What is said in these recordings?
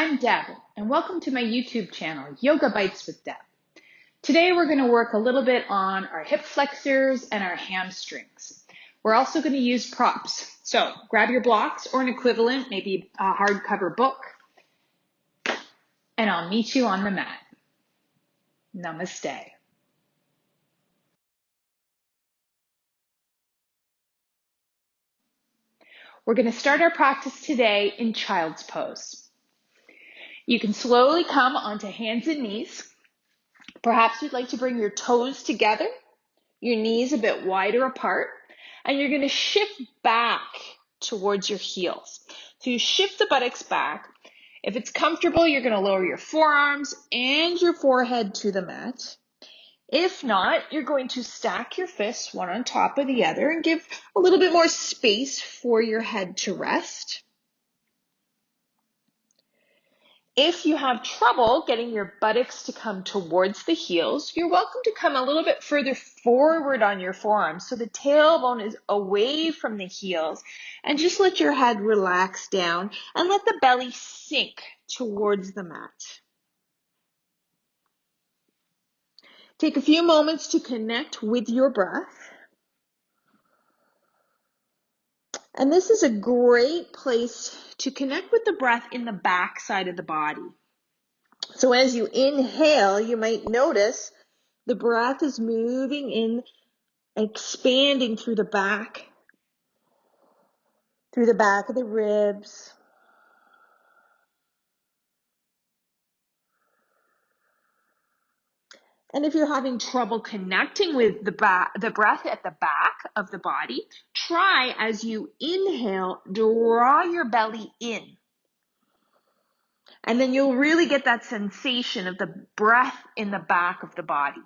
I'm Deb, and welcome to my YouTube channel, Yoga Bites with Deb. Today we're going to work a little bit on our hip flexors and our hamstrings. We're also going to use props. So grab your blocks or an equivalent, maybe a hardcover book, and I'll meet you on the mat. Namaste. We're going to start our practice today in child's pose. You can slowly come onto hands and knees. Perhaps you'd like to bring your toes together, your knees a bit wider apart, and you're going to shift back towards your heels. So you shift the buttocks back. If it's comfortable, you're going to lower your forearms and your forehead to the mat. If not, you're going to stack your fists one on top of the other and give a little bit more space for your head to rest. If you have trouble getting your buttocks to come towards the heels, you're welcome to come a little bit further forward on your forearms so the tailbone is away from the heels, and just let your head relax down and let the belly sink towards the mat. Take a few moments to connect with your breath. And this is a great place to connect with the breath in the back side of the body. So as you inhale, you might notice the breath is moving in, expanding through the back of the ribs. And if you're having trouble connecting with the breath at the back of the body, try as you inhale, draw your belly in. And then you'll really get that sensation of the breath in the back of the body.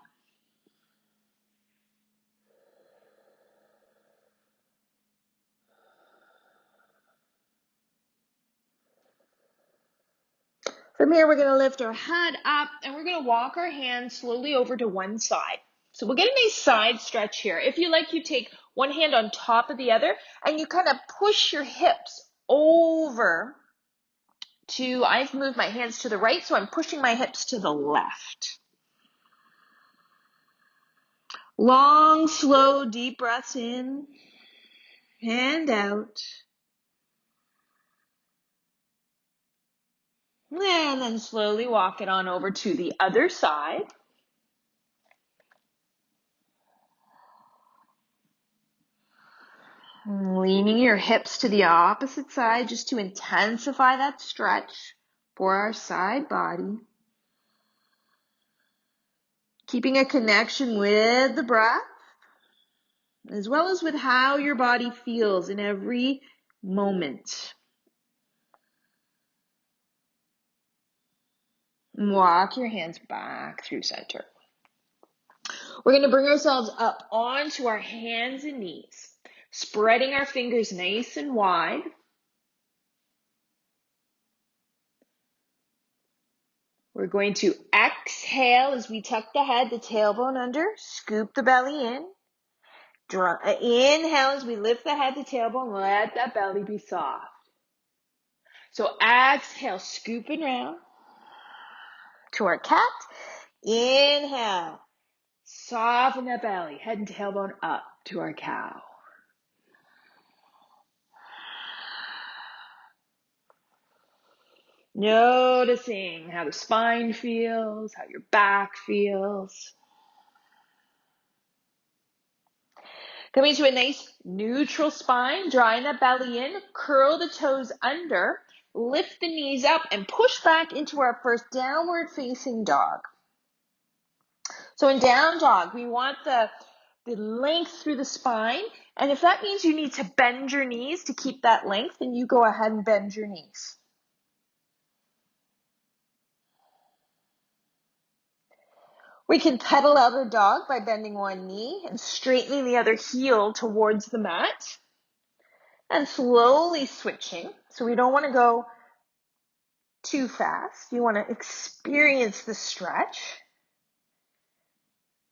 From here, we're going to lift our head up and we're going to walk our hands slowly over to one side. So we'll get a nice side stretch here. If you like, you take one hand on top of the other and you kind of push your hips over to, I've moved my hands to the right, so I'm pushing my hips to the left. Long, slow, deep breaths in and out. And then slowly walk it on over to the other side. Leaning your hips to the opposite side just to intensify that stretch for our side body. Keeping a connection with the breath, as well as with how your body feels in every moment. Walk your hands back through center. We're going to bring ourselves up onto our hands and knees, spreading our fingers nice and wide. We're going to exhale as we tuck the head, the tailbone under, scoop the belly in. Inhale as we lift the head, the tailbone, let that belly be soft. So exhale, scooping round to our cat. Inhale, soften that belly, head and tailbone up to our cow. Noticing how the spine feels, how your back feels. Coming to a nice neutral spine, drawing that belly in, curl the toes under, lift the knees up, and push back into our first downward facing dog. So in down dog, we want the length through the spine, and if that means you need to bend your knees to keep that length, then you go ahead and bend your knees. We can pedal out our dog by bending one knee and straightening the other heel towards the mat. And slowly switching. So we don't want to go too fast. You want to experience the stretch.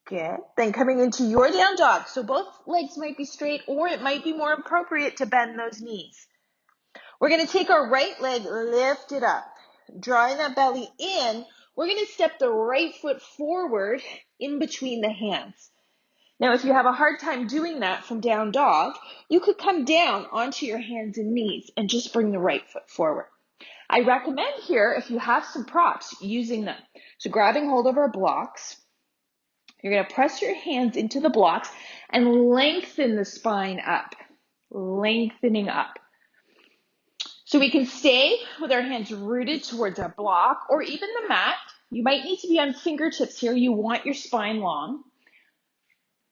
Good. Then coming into your down dog. So both legs might be straight, or it might be more appropriate to bend those knees. We're going to take our right leg, lift it up. drawing that belly in, we're going to step the right foot forward in between the hands. Now, if you have a hard time doing that from down dog, you could come down onto your hands and knees and just bring the right foot forward. I recommend here, if you have some props, using them. So grabbing hold of our blocks, you're going to press your hands into the blocks and lengthen the spine up, lengthening up. So we can stay with our hands rooted towards our block or even the mat. You might need to be on fingertips here. You want your spine long.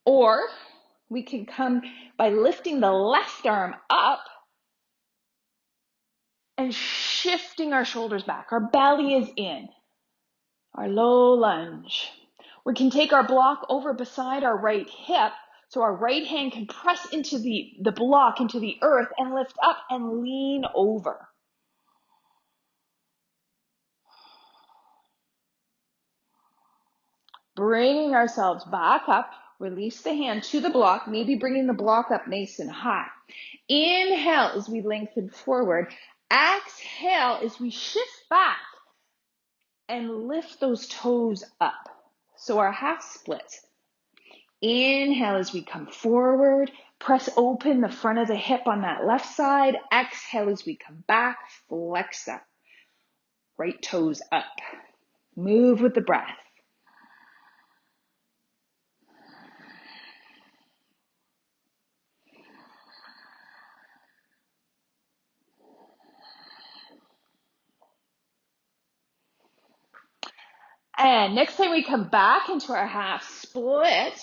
Or we can come by lifting the left arm up and shifting our shoulders back. Our belly is in. Our low lunge. We can take our block over beside our right hip so our right hand can press into the block, into the earth, and lift up and lean over. Bringing ourselves back up, release the hand to the block, maybe bringing the block up nice and high. Inhale as we lengthen forward. Exhale as we shift back and lift those toes up. So our half split. Inhale as we come forward. Press open the front of the hip on that left side. Exhale as we come back. Flex up. Right toes up. Move with the breath. And next time we come back into our half split,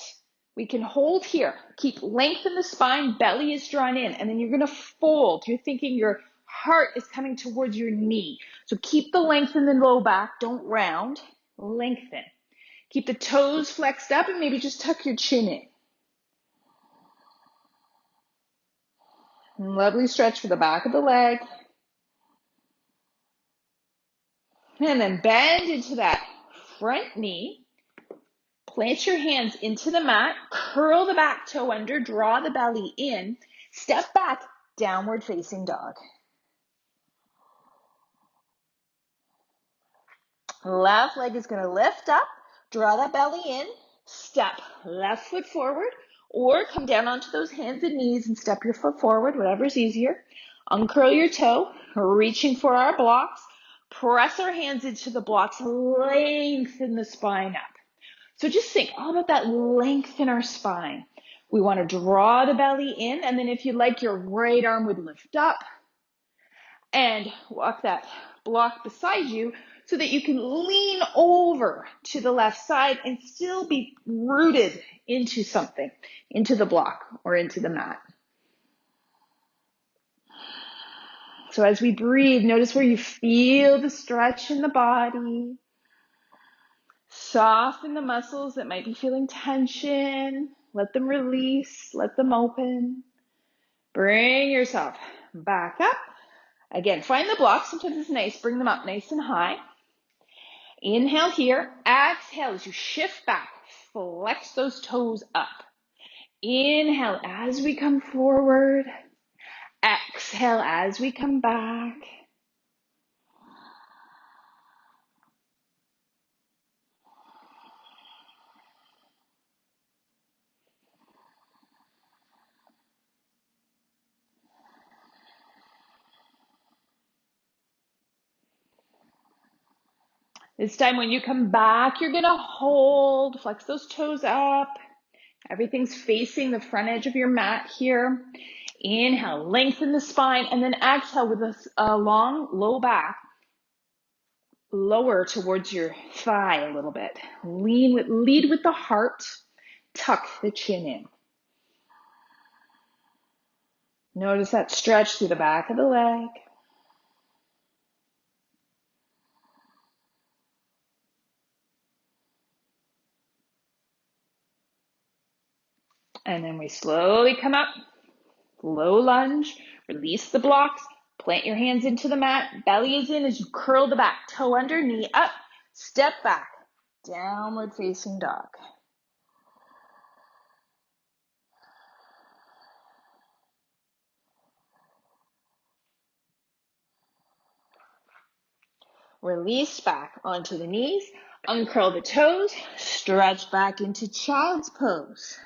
we can hold here. Keep length in the spine, belly is drawn in, and then you're going to fold. You're thinking your heart is coming towards your knee. So keep the length in the low back, don't round, lengthen. Keep the toes flexed up and maybe just tuck your chin in. Lovely stretch for the back of the leg. And then bend into that front knee. Plant your hands into the mat, curl the back toe under, draw the belly in, step back, downward facing dog. Left leg is going to lift up, draw that belly in, step left foot forward, or come down onto those hands and knees and step your foot forward, whatever's easier. Uncurl your toe, reaching for our blocks, press our hands into the blocks, lengthen the spine up. So just think all about that length in our spine. We want to draw the belly in, and then if you like, your right arm would lift up and walk that block beside you so that you can lean over to the left side and still be rooted into something, into the block or into the mat. So as we breathe, notice where you feel the stretch in the body. Soften the muscles that might be feeling tension. Let them release. Let them open. Bring yourself back up. Again, find the blocks. Sometimes it's nice. Bring them up nice and high. Inhale here. Exhale as you shift back. Flex those toes up. Inhale as we come forward. Exhale as we come back. This time when you come back, you're going to hold, flex those toes up. Everything's facing the front edge of your mat here. Inhale, lengthen the spine, and then exhale with a long, low back. Lower towards your thigh a little bit. Lead with the heart. Tuck the chin in. Notice that stretch through the back of the leg. And then we slowly come up, low lunge, release the blocks, plant your hands into the mat, belly is in as you curl the back, toe under, knee up, step back, downward facing dog. Release back onto the knees. Uncurl the toes. Stretch back into child's pose.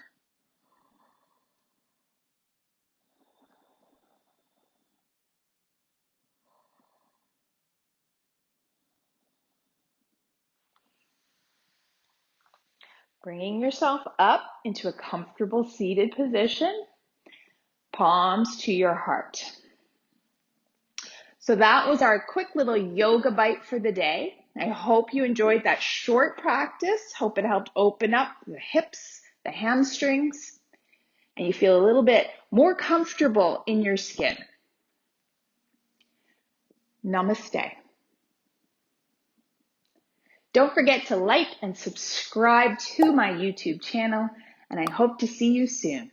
Bringing yourself up into a comfortable seated position. Palms to your heart. So that was our quick little yoga bite for the day. I hope you enjoyed that short practice. Hope it helped open up the hips, the hamstrings, and you feel a little bit more comfortable in your skin. Namaste. Don't forget to like and subscribe to my YouTube channel, and I hope to see you soon.